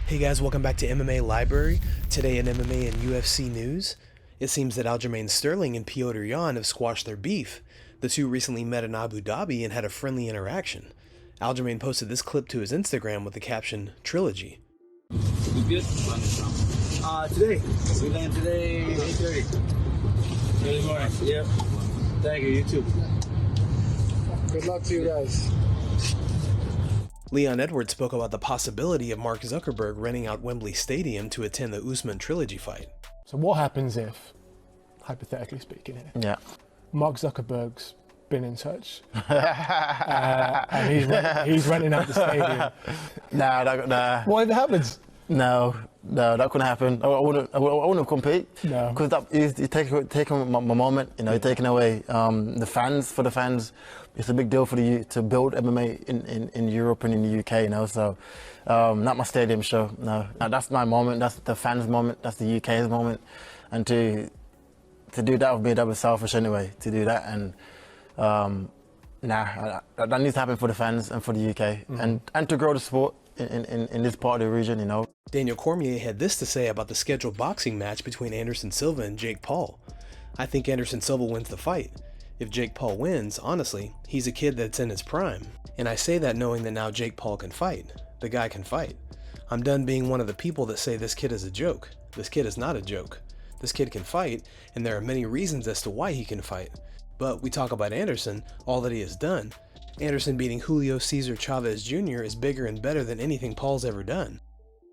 Hey guys, welcome back to MMA Library. Today in MMA and UFC news, it seems that Aljamain Sterling and Petr Yan have squashed their beef. The two recently met in Abu Dhabi and had a friendly interaction. Aljamain posted this clip to his Instagram with the caption, Trilogy. We good? Today. We land today 8:30. Early morning. Yep. Thank you. You too. Good luck to you guys. Leon Edwards spoke about the possibility of Mark Zuckerberg renting out Wembley Stadium to attend the Usman Trilogy fight. So what happens if, hypothetically speaking here, Mark Zuckerberg's been in touch and he's renting out the stadium? Nah. What if it happens? No, that couldn't happen. I wouldn't compete. No. Because you're taking my moment, you know, you're taking away the fans. For the fans, it's a big deal for to build MMA in Europe and in the UK, you know, so not my stadium show, no. That's my moment, that's the fans' moment, that's the UK's moment. And to do that would be double selfish anyway, to do that. And that needs to happen for the fans and for the UK, and to grow the sport in this part of the region, you know. Daniel Cormier had this to say about the scheduled boxing match between Anderson Silva and Jake Paul. I think Anderson Silva wins the fight. If Jake Paul wins, honestly, he's a kid that's in his prime. And I say that knowing that now Jake Paul can fight. The guy can fight. I'm done being one of the people that say this kid is a joke. This kid is not a joke. This kid can fight, and there are many reasons as to why he can fight. But we talk about Anderson, all that he has done. Anderson beating Julio Cesar Chavez Jr. is bigger and better than anything Paul's ever done.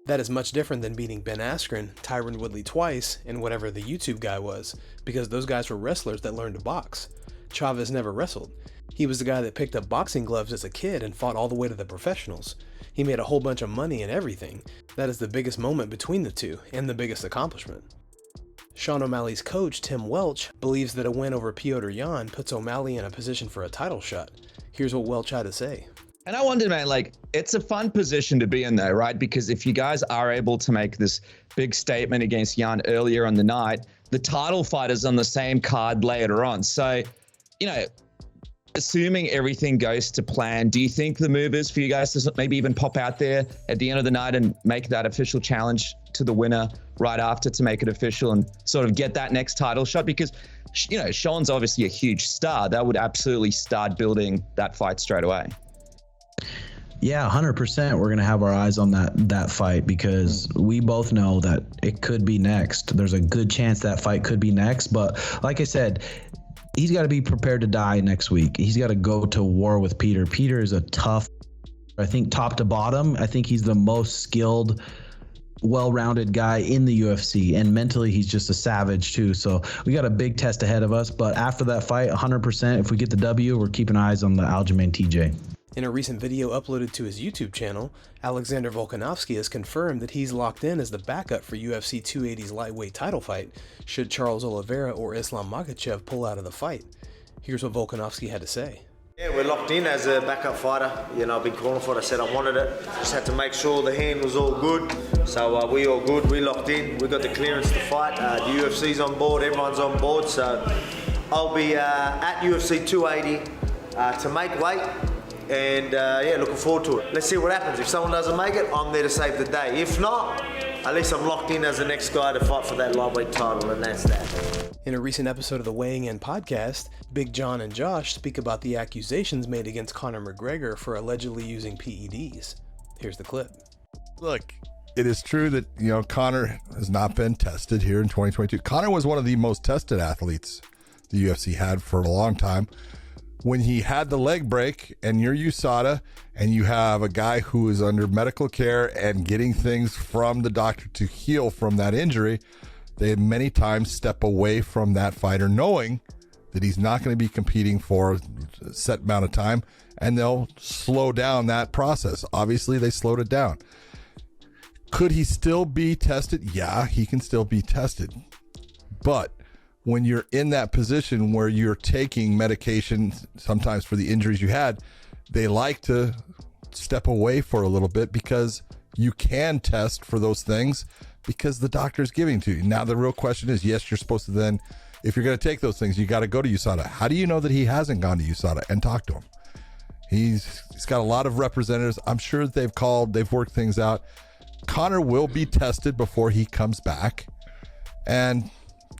That is much different than beating Ben Askren, Tyron Woodley twice, and whatever the YouTube guy was, because those guys were wrestlers that learned to box. Chavez never wrestled. He was the guy that picked up boxing gloves as a kid and fought all the way to the professionals. He made a whole bunch of money and everything. That is the biggest moment between the two, and the biggest accomplishment. Sean O'Malley's coach, Tim Welch, believes that a win over Petr Yan puts O'Malley in a position for a title shot. Here's what Welch had to say. And I wondered, man, like, it's a fun position to be in there, right? Because if you guys are able to make this big statement against Yan earlier on the night, the title fight is on the same card later on. So, you know, assuming everything goes to plan, do you think the move is for you guys to maybe even pop out there at the end of the night and make that official challenge to the winner right after to make it official and sort of get that next title shot? Because, you know, Sean's obviously a huge star. That would absolutely start building that fight straight away. Yeah, 100%. We're going to have our eyes on that fight because we both know that it could be next. There's a good chance that fight could be next. But like I said, he's got to be prepared to die next week. He's got to go to war with Petr. Petr is a tough, I think, top to bottom. I think he's the most skilled, well-rounded guy in the UFC, and mentally he's just a savage too. So we got a big test ahead of us. But after that fight, 100%, if we get the W, we're keeping eyes on the Aljamain TJ. In a recent video uploaded to his YouTube channel, Alexander Volkanovski has confirmed that he's locked in as the backup for UFC 280's lightweight title fight, should Charles Oliveira or Islam Makhachev pull out of the fight. Here's what Volkanovski had to say. Yeah, we're locked in as a backup fighter. You know, I've been calling for it. I said I wanted it. Just had to make sure the hand was all good. So we all good. We locked in. We got the clearance to fight. The UFC's on board. Everyone's on board. So I'll be at UFC 280 to make weight. And yeah, looking forward to it. Let's see what happens. If someone doesn't make it, I'm there to save the day. If not, at least I'm locked in as the next guy to fight for that lightweight title, and that's that. In a recent episode of the Weighing In podcast, Big John and Josh speak about the accusations made against Conor McGregor for allegedly using PEDs. Here's the clip. Look, it is true that, you know, Conor has not been tested here in 2022. Conor was one of the most tested athletes the UFC had for a long time. When he had the leg break and you're USADA and you have a guy who is under medical care and getting things from the doctor to heal from that injury, they many times step away from that fighter knowing that he's not going to be competing for a set amount of time, and they'll slow down that process. Obviously, they slowed it down. Could he still be tested? Yeah, he can still be tested. But when you're in that position where you're taking medication, sometimes for the injuries you had, they like to step away for a little bit because you can test for those things because the doctor is giving to you. Now, the real question is, yes, you're supposed to then, if you're going to take those things, you got to go to USADA. How do you know that he hasn't gone to USADA and talked to him? He's got a lot of representatives. I'm sure they've called, they've worked things out. Conor will be tested before he comes back. And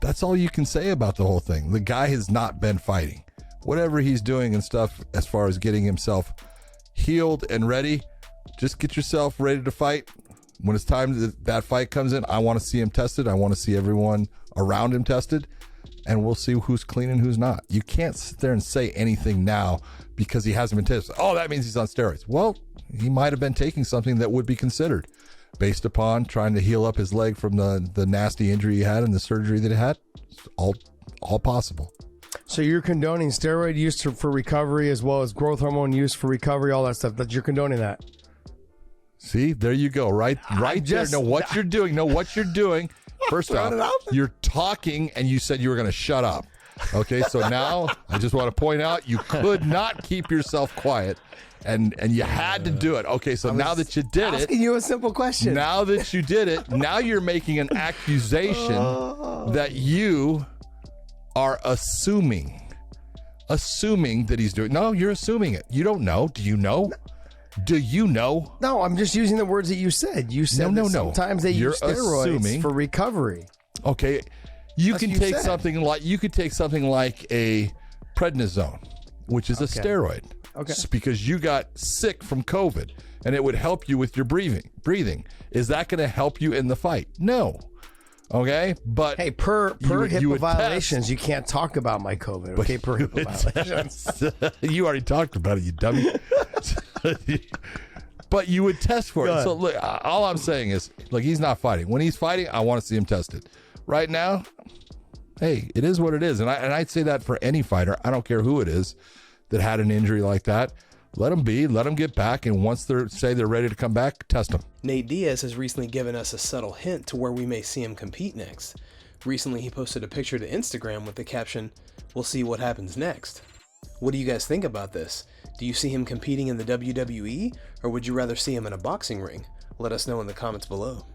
that's all you can say about the whole thing. The guy has not been fighting. Whatever he's doing and stuff as far as getting himself healed and ready, just get yourself ready to fight. When it's time that fight comes in, I want to see him tested. I want to see everyone around him tested. And we'll see who's clean and who's not. You can't sit there and say anything now because he hasn't been tested. Oh, that means he's on steroids. Well, he might have been taking something that would be considered based upon trying to heal up his leg from the nasty injury he had and the surgery that he had. It's all possible. So you're condoning steroid use for recovery as well as growth hormone use for recovery, all that stuff. That you're condoning that. See, there you go. Right there. Know what you're doing. First off, you're talking and you said you were going to shut up. Okay, so now I just want to point out you could not keep yourself quiet and you had to do it. Okay, so now that you did it. Asking you a simple question. Now that you did it, now you're making an accusation that you are assuming that he's doing. No, you're assuming it. You don't know. Do you know? Do you know? No, I'm just using the words that you said. You said no. Sometimes they use steroids for recovery. Okay, you could take something like a prednisone, which is a steroid. Okay. It's because you got sick from COVID, and it would help you with your breathing. Is that going to help you in the fight? No. Okay, but hey, per HIPAA violations, you can't talk about my COVID. Okay, per HIPAA violations. You already talked about it, you dummy. But you would test for it. So look, all I'm saying is, look, he's not fighting. When he's fighting, I want to see him tested. Right now, hey, it is what it is, and I'd say that for any fighter. I don't care who it is that had an injury like that. Let them get back, and once they're ready to come back, test them. Nate Diaz has recently given us a subtle hint to where we may see him compete next. Recently, he posted a picture to Instagram with the caption, "We'll see what happens next." What do you guys think about this? Do you see him competing in the WWE, or would you rather see him in a boxing ring? Let us know in the comments below.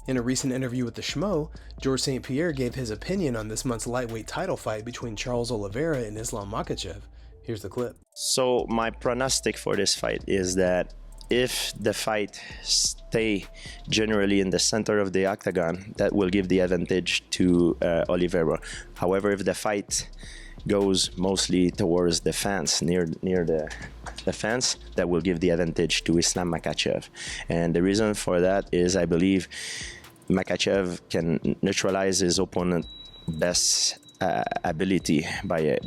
In a recent interview with the Schmo, George St. Pierre gave his opinion on this month's lightweight title fight between Charles Oliveira and Islam Makhachev. Here's the clip. So my prognostic for this fight is that if the fight stay generally in the center of the octagon, that will give the advantage to Oliveira. However, if the fight goes mostly towards the fence, near the fence, that will give the advantage to Islam Makhachev. And the reason for that is I believe Makhachev can neutralize his opponent best ability by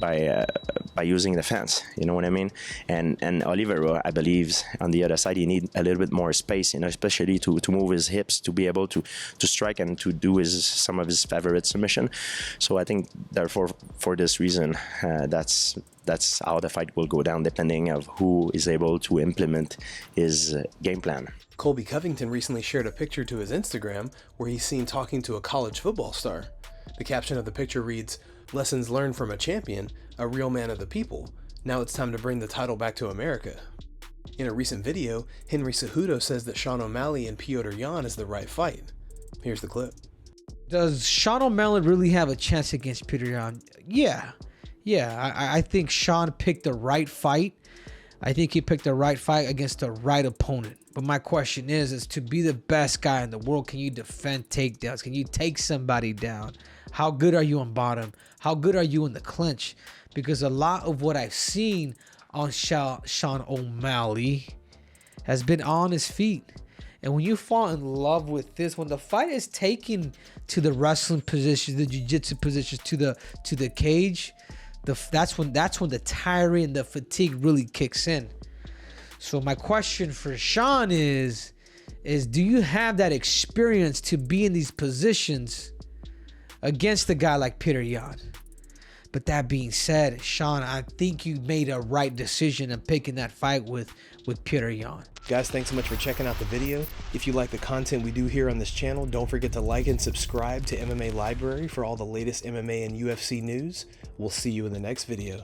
using the fence, you know what I mean? And Oliveira, I believe, on the other side, he need a little bit more space, you know, especially to move his hips, to be able to strike and to do some of his favorite submission. So I think, therefore, for this reason, that's how the fight will go down, depending of who is able to implement his game plan. Colby Covington recently shared a picture to his Instagram where he's seen talking to a college football star. The caption of the picture reads, "Lessons learned from a champion, a real man of the people. Now it's time to bring the title back to America." In a recent video, Henry Cejudo says that Sean O'Malley and Petr Yan is the right fight. Here's the clip. Does Sean O'Malley really have a chance against Petr Yan? Yeah. I think Sean picked the right fight. I think he picked the right fight against the right opponent. But my question is to be the best guy in the world, can you defend takedowns? Can you take somebody down? How good are you on bottom? How good are you in the clinch? Because a lot of what I've seen on Sean O'Malley has been on his feet. And when you fall in love with this, when the fight is taken to the wrestling positions, the jiu-jitsu positions, to the cage, that's when the tiring and the fatigue really kicks in. So my question for Sean is do you have that experience to be in these positions against a guy like Petr Yan? But that being said, Sean, I think you made a right decision in picking that fight with Petr Yan. Guys, thanks so much for checking out the video. If you like the content we do here on this channel, don't forget to like and subscribe to MMA Library for all the latest MMA and UFC news. We'll see you in the next video.